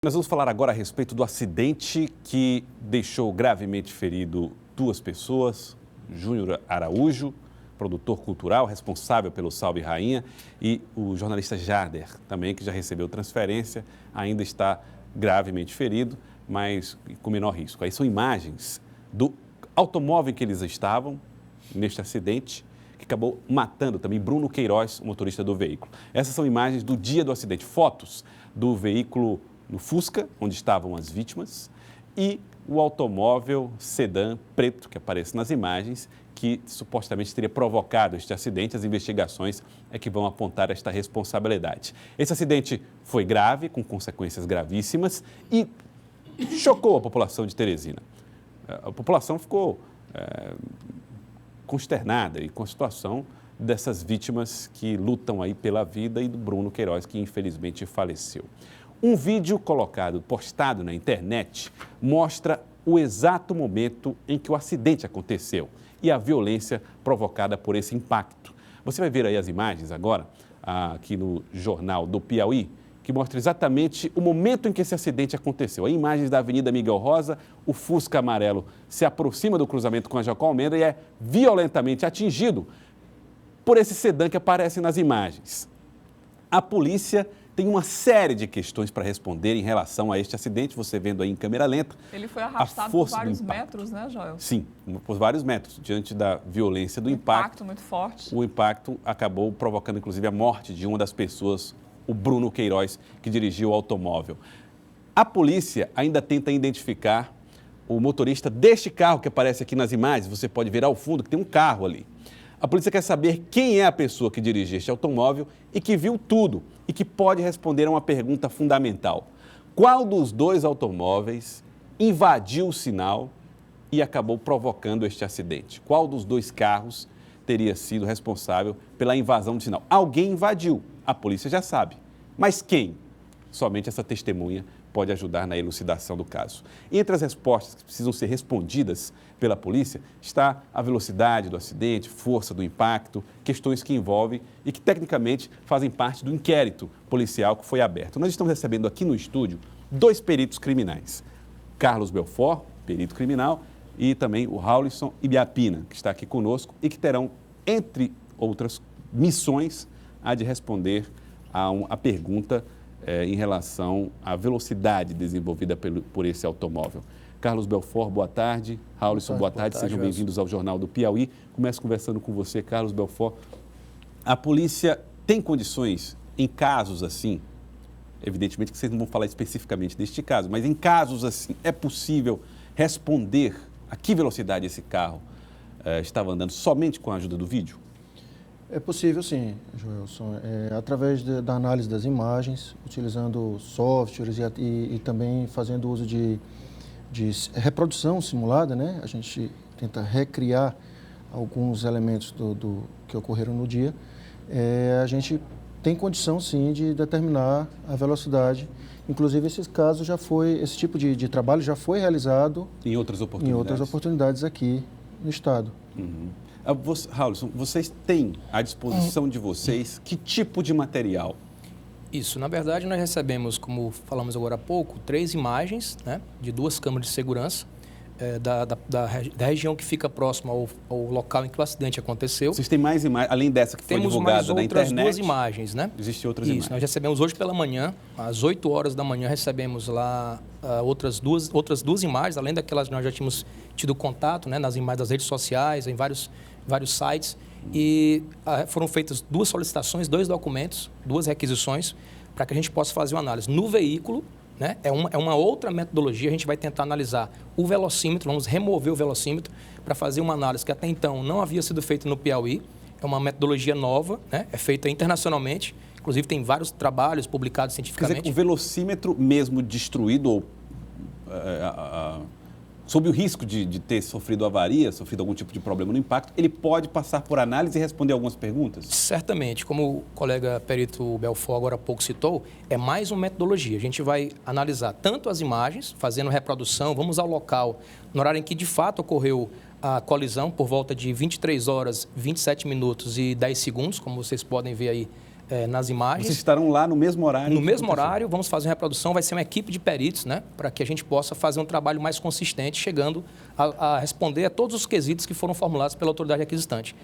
Nós vamos falar agora a respeito do acidente que deixou gravemente ferido duas pessoas, Júnior Araújo, produtor cultural responsável pelo Salve Rainha, e o jornalista Jader, também, que já recebeu transferência, ainda está gravemente ferido, mas com menor risco. Aí são imagens do automóvel em que eles estavam, neste acidente, que acabou matando também Bruno Queiroz, o motorista do veículo. Essas são imagens do dia do acidente, fotos do veículo no Fusca, onde estavam as vítimas, e o automóvel sedã preto, que aparece nas imagens, que supostamente teria provocado este acidente. As investigações é que vão apontar esta responsabilidade. Esse acidente foi grave, com consequências gravíssimas, e chocou a população de Teresina. A população ficou consternada e com a situação dessas vítimas que lutam aí pela vida, e do Bruno Queiroz, que infelizmente faleceu. Um vídeo postado na internet, mostra o exato momento em que o acidente aconteceu e a violência provocada por esse impacto. Você vai ver aí as imagens agora, aqui no Jornal do Piauí, que mostra exatamente o momento em que esse acidente aconteceu. Aí, imagens da Avenida Miguel Rosa, o Fusca amarelo se aproxima do cruzamento com a Jacó Almeida e é violentamente atingido por esse sedã que aparece nas imagens. A polícia tem uma série de questões para responder em relação a este acidente, você vendo aí em câmera lenta. Ele foi arrastado por vários metros, né, Joel? Sim, por vários metros, diante da violência do impacto. Impacto muito forte. O impacto acabou provocando, inclusive, a morte de uma das pessoas, o Bruno Queiroz, que dirigiu o automóvel. A polícia ainda tenta identificar o motorista deste carro que aparece aqui nas imagens. Você pode ver ao fundo que tem um carro ali. A polícia quer saber quem é a pessoa que dirigiu este automóvel e que viu tudo e que pode responder a uma pergunta fundamental. Qual dos dois automóveis invadiu o sinal e acabou provocando este acidente? Qual dos dois carros teria sido responsável pela invasão do sinal? Alguém invadiu, a polícia já sabe. Mas quem? Somente essa testemunha pode ajudar na elucidação do caso. Entre as respostas que precisam ser respondidas pela polícia está a velocidade do acidente, força do impacto, questões que envolvem e que tecnicamente fazem parte do inquérito policial que foi aberto. Nós estamos recebendo aqui no estúdio dois peritos criminais, Carlos Belfort, perito criminal, e também o Raulisson Ibiapina, que está aqui conosco e que terão, entre outras missões, a de responder a pergunta em relação à velocidade desenvolvida por esse automóvel. Carlos Belfort, boa tarde. Raulisson, boa tarde. Sejam bem-vindos ao Jornal do Piauí. Começo conversando com você, Carlos Belfort. A polícia tem condições, em casos assim, evidentemente que vocês não vão falar especificamente deste caso, mas em casos assim, é possível responder a que velocidade esse carro estava andando somente com a ajuda do vídeo? É possível, sim, Joelson. Através da análise das imagens, utilizando softwares e também fazendo uso de reprodução simulada, né? A gente tenta recriar alguns elementos que ocorreram no dia. A gente tem condição, sim, de determinar a velocidade. Inclusive, esse tipo de trabalho já foi realizado em outras oportunidades aqui no estado. Uhum. Raulisson, vocês têm à disposição de vocês que tipo de material? Isso, na verdade, nós recebemos, como falamos agora há pouco, 3 imagens, né, de 2 câmeras de segurança da região que fica próxima ao local em que o acidente aconteceu. Vocês têm mais imagens, além dessa que foi divulgada na internet? Temos mais outras 2 imagens, né? Existem outras imagens? Isso, nós recebemos hoje pela manhã, às 8 horas da manhã, recebemos lá outras duas imagens, além daquelas que nós já tínhamos tido contato, né, nas imagens das redes sociais, em vários sites, e foram feitas 2 solicitações, 2 documentos, 2 requisições, para que a gente possa fazer uma análise no veículo, né? É uma outra metodologia, a gente vai tentar analisar o velocímetro, vamos remover o velocímetro para fazer uma análise que até então não havia sido feita no Piauí, é uma metodologia nova, né? É feita internacionalmente, inclusive tem vários trabalhos publicados cientificamente. Quer dizer, o velocímetro mesmo destruído ou sob o risco de ter sofrido avaria, sofrido algum tipo de problema no impacto, ele pode passar por análise e responder algumas perguntas? Certamente. Como o colega perito Belfort agora há pouco citou, é mais uma metodologia. A gente vai analisar tanto as imagens, fazendo reprodução, vamos ao local, no horário em que de fato ocorreu a colisão, por volta de 23 horas, 27 minutos e 10 segundos, como vocês podem ver aí nas imagens. Vocês estarão lá no mesmo horário? No mesmo horário, vamos fazer uma reprodução, vai ser uma equipe de peritos, né, para que a gente possa fazer um trabalho mais consistente, chegando a responder a todos os quesitos que foram formulados pela autoridade requisitante.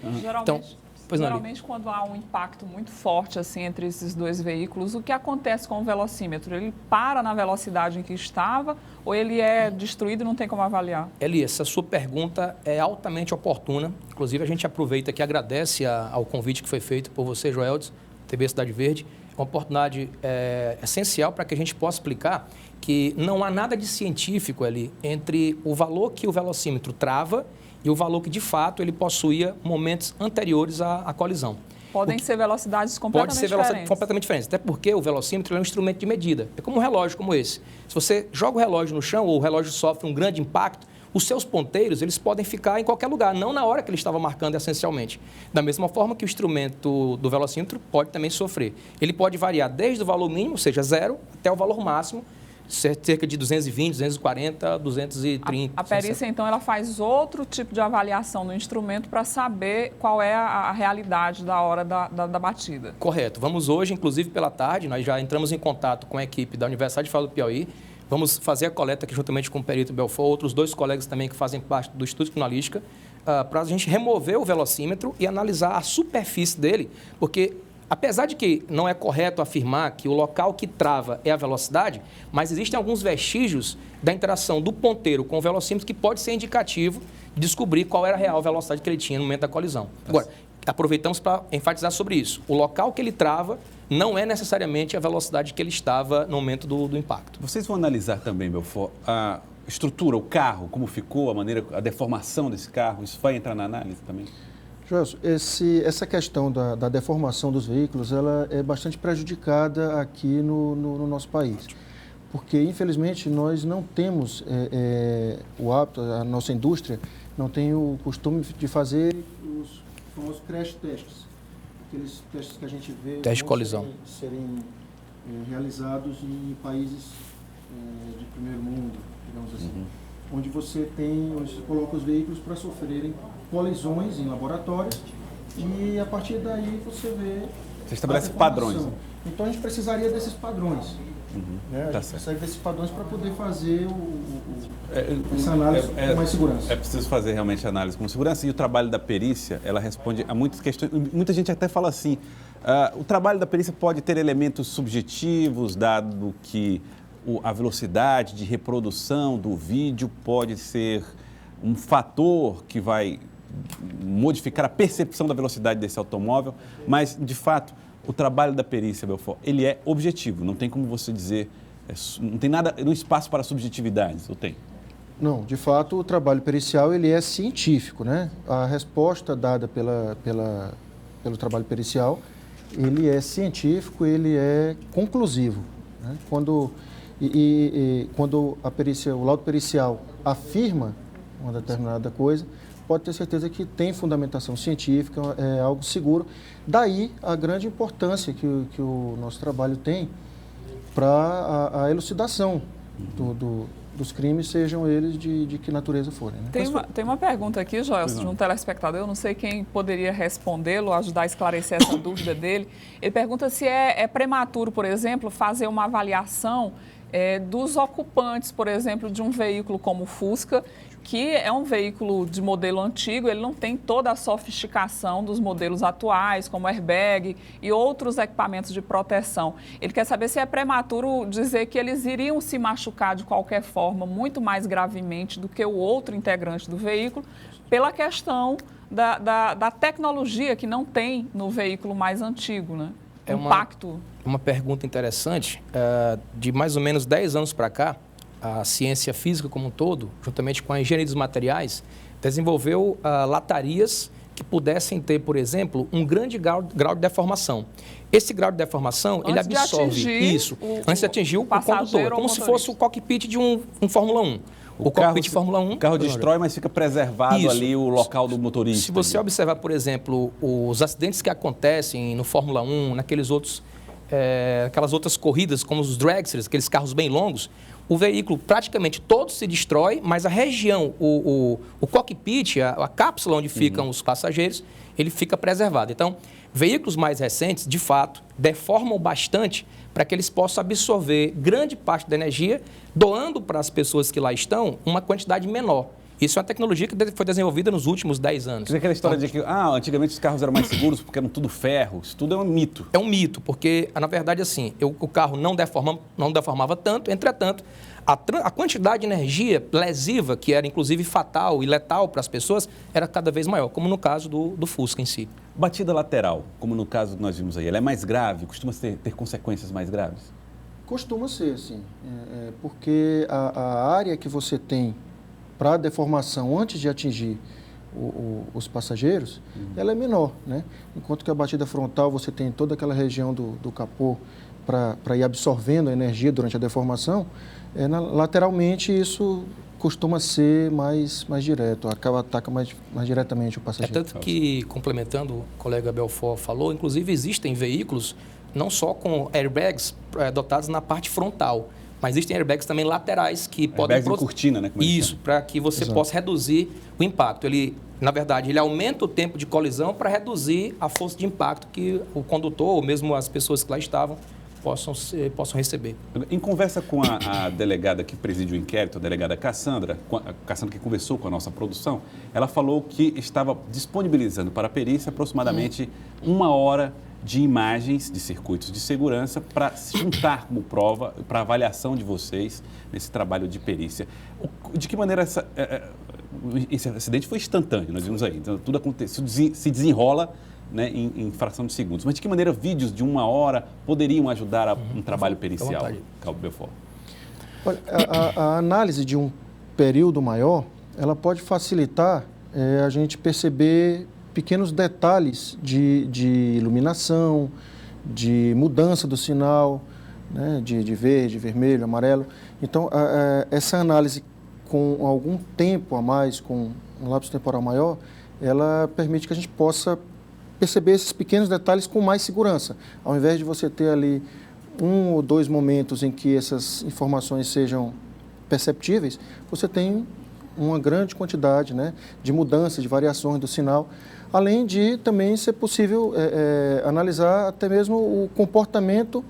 Geralmente, quando há um impacto muito forte assim, entre esses dois veículos, o que acontece com o velocímetro? Ele para na velocidade em que estava ou ele é destruído e não tem como avaliar? Eli, essa sua pergunta é altamente oportuna. Inclusive, a gente aproveita que agradece ao convite que foi feito por você, Joeldes, TV Cidade Verde. É uma oportunidade essencial para que a gente possa explicar que não há nada de científico ali entre o valor que o velocímetro trava e o valor que, de fato, ele possuía momentos anteriores à colisão. Podem ser velocidades completamente diferentes. Pode ser velocidade completamente diferente, até porque o velocímetro é um instrumento de medida. É como um relógio como esse. Se você joga o relógio no chão ou o relógio sofre um grande impacto, os seus ponteiros eles podem ficar em qualquer lugar, não na hora que ele estava marcando essencialmente. Da mesma forma que o instrumento do velocímetro pode também sofrer. Ele pode variar desde o valor mínimo, ou seja, 0, até o valor máximo, cerca de 220, 240, 230. A perícia, então, ela faz outro tipo de avaliação no instrumento para saber qual é a realidade da hora da batida. Correto. Vamos hoje, inclusive pela tarde, nós já entramos em contato com a equipe da Universidade Federal do Piauí. Vamos fazer a coleta aqui juntamente com o perito Belfort, outros 2 colegas também que fazem parte do Estudo de Criminalística, para a gente remover o velocímetro e analisar a superfície dele, porque apesar de que não é correto afirmar que o local que trava é a velocidade, mas existem alguns vestígios da interação do ponteiro com o velocímetro que pode ser indicativo de descobrir qual era a real velocidade que ele tinha no momento da colisão. Agora, aproveitamos para enfatizar sobre isso. O local que ele trava não é necessariamente a velocidade que ele estava no momento do impacto. Vocês vão analisar também, Belfort, a estrutura, o carro, como ficou, a deformação desse carro, isso vai entrar na análise também? Joelson, essa questão da deformação dos veículos, ela é bastante prejudicada aqui no nosso país. Porque, infelizmente, nós não temos o hábito, a nossa indústria não tem o costume de fazer os famosos crash tests. Aqueles testes que a gente vê teste de colisão serem realizados em países de primeiro mundo, digamos assim. Onde você coloca os veículos para sofrerem colisões em laboratórios e a partir daí você vê... Você estabelece padrões. Então a gente precisaria desses padrões. Né? A gente precisa desses padrões para poder fazer essa análise com mais segurança. É preciso fazer realmente a análise com segurança e o trabalho da perícia, ela responde a muitas questões. Muita gente até fala assim, o trabalho da perícia pode ter elementos subjetivos, dado que a velocidade de reprodução do vídeo pode ser um fator que vai modificar a percepção da velocidade desse automóvel, mas, de fato, o trabalho da perícia, Belfort, ele é objetivo, não tem como você dizer, não tem nada, no espaço para subjetividades, ou tem? Não, de fato, o trabalho pericial, ele é científico, né? A resposta dada pelo trabalho pericial, ele é científico, ele é conclusivo, né? Quando a perícia, o laudo pericial afirma uma determinada coisa, pode ter certeza que tem fundamentação científica, é algo seguro. Daí a grande importância que o nosso trabalho tem para a elucidação dos crimes, sejam eles de que natureza forem. Né? Tem uma pergunta aqui, Joelson, de um telespectador, eu não sei quem poderia respondê-lo, ajudar a esclarecer essa dúvida dele. Ele pergunta se é prematuro, por exemplo, fazer uma avaliação dos ocupantes, por exemplo, de um veículo como o Fusca, que é um veículo de modelo antigo, ele não tem toda a sofisticação dos modelos atuais, como airbag e outros equipamentos de proteção. Ele quer saber se é prematuro dizer que eles iriam se machucar de qualquer forma, muito mais gravemente do que o outro integrante do veículo, pela questão da tecnologia que não tem no veículo mais antigo, né? Impacto. Uma pergunta interessante. De mais ou menos 10 anos para cá, a ciência física como um todo, juntamente com a engenharia dos materiais, desenvolveu latarias que pudessem ter, por exemplo, um grande grau de deformação. Esse grau de deformação, ele absorve isso antes de atingir o condutor, como se fosse o cockpit de um Fórmula 1. O cockpit de Fórmula 1... O carro destrói, mas fica preservado ali o local do motorista. Se você observar, por exemplo, os acidentes que acontecem no Fórmula 1, aquelas outras corridas, como os dragsters, aqueles carros bem longos, o veículo praticamente todo se destrói, mas a região, o cockpit, a cápsula onde ficam os passageiros, ele fica preservado. Então, veículos mais recentes, de fato, deformam bastante para que eles possam absorver grande parte da energia, doando para as pessoas que lá estão uma quantidade menor. Isso é uma tecnologia que foi desenvolvida nos últimos 10 anos. Quer dizer, aquela história de que antigamente os carros eram mais seguros porque eram tudo ferro, isso tudo é um mito. É um mito, porque, na verdade, assim, o carro não deformava tanto, entretanto, a quantidade de energia lesiva, que era inclusive fatal e letal para as pessoas, era cada vez maior, como no caso do Fusca em si. Batida lateral, como no caso que nós vimos aí, ela é mais grave? Costuma ter consequências mais graves? Costuma ser, sim. Porque a área que você tem para a deformação antes de atingir os passageiros, ela é menor, né? Enquanto que a batida frontal você tem toda aquela região do capô para ir absorvendo a energia durante a deformação, lateralmente isso costuma ser mais direto, ataca mais diretamente o passageiro. É tanto que, complementando o colega Belfort falou, inclusive existem veículos não só com airbags dotados na parte frontal, mas existem airbags também laterais que podem... Airbags de cortina, né? Isso, para que você possa reduzir o impacto. Na verdade, ele aumenta o tempo de colisão para reduzir a força de impacto que o condutor, ou mesmo as pessoas que lá estavam, possam receber. Em conversa com a delegada que preside o inquérito, a delegada Cassandra que conversou com a nossa produção, ela falou que estava disponibilizando para a perícia aproximadamente 1 hora de imagens de circuitos de segurança para se juntar como prova para avaliação de vocês nesse trabalho de perícia. De que maneira esse acidente foi instantâneo, nós vimos aí, então tudo acontece, se desenrola, né, em fração de segundos. Mas de que maneira vídeos de 1 hora poderiam ajudar a um trabalho pericial, Cabo Belfort? Olha, a análise de um período maior, ela pode facilitar a gente perceber pequenos detalhes de iluminação, de mudança do sinal, né, de verde, vermelho, amarelo. Então, essa análise com algum tempo a mais, com um lapso temporal maior, ela permite que a gente possa perceber esses pequenos detalhes com mais segurança. Ao invés de você ter ali 1 ou 2 momentos em que essas informações sejam perceptíveis, você tem uma grande quantidade, né, de mudanças, de variações do sinal, além de também ser possível analisar até mesmo o comportamento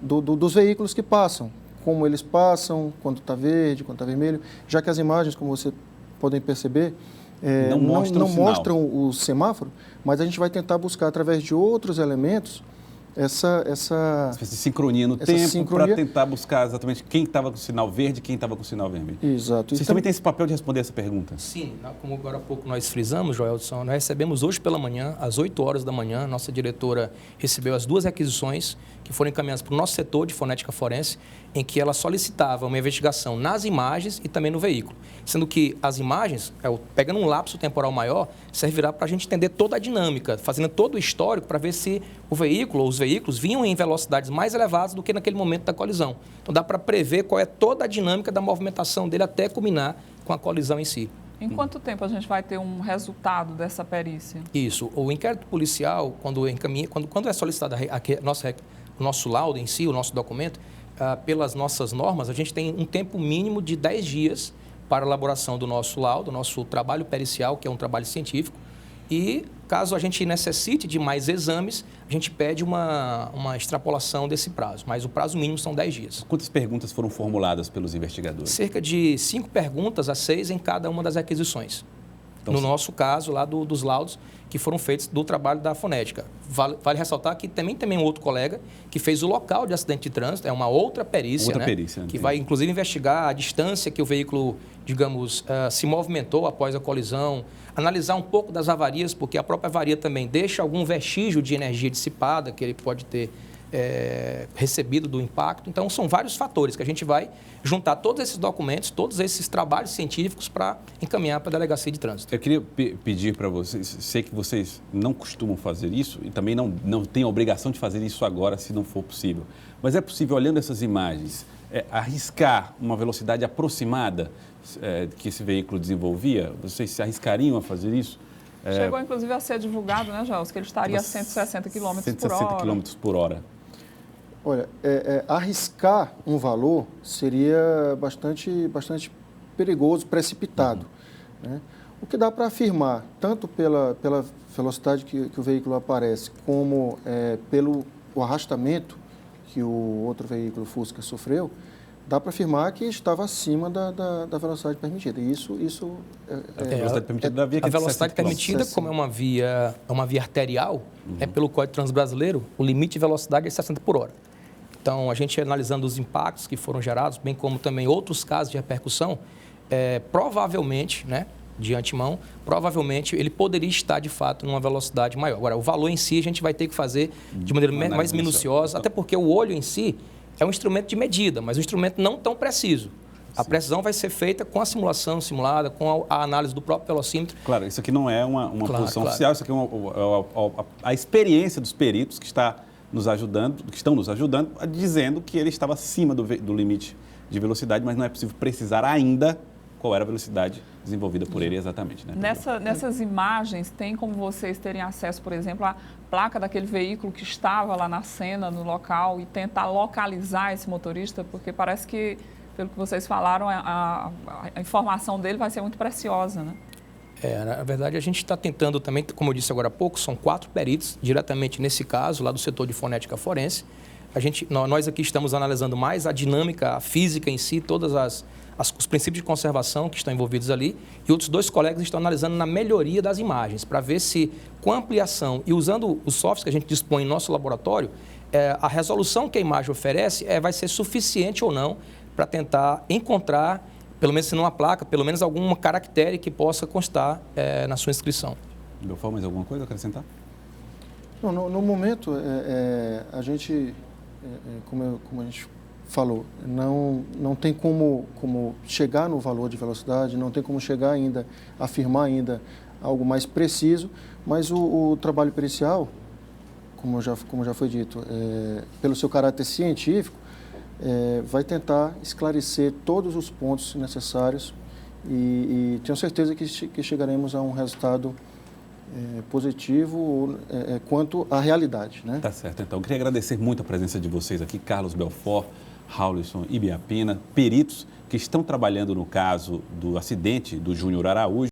dos veículos que passam, como eles passam, quando está verde, quando está vermelho, já que as imagens, como vocês podem perceber, não mostram o semáforo, mas a gente vai tentar buscar através de outros elementos essa espécie de sincronia no tempo para tentar buscar exatamente quem estava com o sinal verde e quem estava com o sinal vermelho. Exato. Vocês também têm esse papel de responder essa pergunta? Sim, como agora há pouco nós frisamos, Joelson, nós recebemos hoje pela manhã, às 8 horas da manhã, nossa diretora recebeu as 2 requisições que foram encaminhadas para o nosso setor de fonética forense, em que ela solicitava uma investigação nas imagens e também no veículo. Sendo que as imagens, pegando um lapso temporal maior, servirá para a gente entender toda a dinâmica, fazendo todo o histórico para ver se o veículo ou os veículos vinham em velocidades mais elevadas do que naquele momento da colisão. Então dá para prever qual é toda a dinâmica da movimentação dele até culminar com a colisão em si. Em quanto tempo a gente vai ter um resultado dessa perícia? Isso. O inquérito policial, quando é solicitado o nosso laudo em si, o nosso documento, pelas nossas normas, a gente tem um tempo mínimo de 10 dias para a elaboração do nosso laudo, do nosso trabalho pericial, que é um trabalho científico. E, caso a gente necessite de mais exames, a gente pede uma extrapolação desse prazo. Mas o prazo mínimo são 10 dias. Quantas perguntas foram formuladas pelos investigadores? Cerca de 5 perguntas a 6 em cada uma das requisições. Então, no nosso caso, lá dos laudos que foram feitos do trabalho da fonética. Vale ressaltar que também tem um outro colega que fez o local de acidente de trânsito, é uma outra perícia, que vai, inclusive, investigar a distância que o veículo, digamos, se movimentou após a colisão, analisar um pouco das avarias, porque a própria avaria também deixa algum vestígio de energia dissipada que ele pode ter recebido do impacto. Então, são vários fatores que a gente vai juntar todos esses documentos, todos esses trabalhos científicos para encaminhar para a Delegacia de Trânsito. Eu queria pedir para vocês, sei que vocês não costumam fazer isso e também não têm a obrigação de fazer isso agora, se não for possível. Mas é possível, olhando essas imagens, arriscar uma velocidade aproximada que esse veículo desenvolvia? Vocês se arriscariam a fazer isso? Chegou, inclusive, a ser divulgado, né, Joelson, que ele estaria a 160 km por hora. 160 km por hora. Olha, arriscar um valor seria bastante perigoso, precipitado, né? O que dá para afirmar, tanto pela velocidade que o veículo aparece, como pelo arrastamento que o outro veículo Fusca sofreu, dá para afirmar que estava acima da velocidade permitida. E isso a velocidade permitida da via que a velocidade permitida, 60. como é uma via arterial, pelo Código de Trânsito Brasileiro, o limite de velocidade é 60 por hora. Então, a gente analisando os impactos que foram gerados, bem como também outros casos de repercussão, provavelmente, né, de antemão, provavelmente ele poderia estar, de fato, numa velocidade maior. Agora, o valor em si a gente vai ter que fazer de maneira mais minuciosa, até porque o olho em si é um instrumento de medida, mas um instrumento não tão preciso. A precisão vai ser feita com a simulação simulada, com a análise do próprio velocímetro. Claro, isso aqui não é uma posição oficial, isso aqui é a experiência dos peritos que estão nos ajudando, dizendo que ele estava acima do limite de velocidade, mas não é possível precisar ainda qual era a velocidade desenvolvida por ele exatamente, né? Nessas imagens, tem como vocês terem acesso, por exemplo, à placa daquele veículo que estava lá na cena, no local, e tentar localizar esse motorista? Porque parece que, pelo que vocês falaram, a informação dele vai ser muito preciosa, né? Na verdade, a gente está tentando também, como eu disse agora há pouco, são 4 peritos, diretamente nesse caso, lá do setor de fonética forense. Nós aqui estamos analisando mais a dinâmica, a física em si, todos os princípios de conservação que estão envolvidos ali, e outros 2 colegas estão analisando na melhoria das imagens, para ver se, com a ampliação e usando os softwares que a gente dispõe em nosso laboratório, a resolução que a imagem oferece vai ser suficiente ou não para tentar encontrar, pelo menos se não a placa, pelo menos alguma caractere que possa constar na sua inscrição. Belfort, mais alguma coisa a acrescentar? Não, no momento, a gente, como a gente falou, não tem como chegar no valor de velocidade, não tem como chegar ainda, afirmar ainda algo mais preciso, mas o trabalho pericial, como já foi dito, pelo seu caráter científico, vai tentar esclarecer todos os pontos necessários e tenho certeza que chegaremos a um resultado positivo quanto à realidade, né? Tá certo, então. Eu queria agradecer muito a presença de vocês aqui, Carlos Belfort, Raulison Ibiapina, peritos que estão trabalhando no caso do acidente do Júnior Araújo.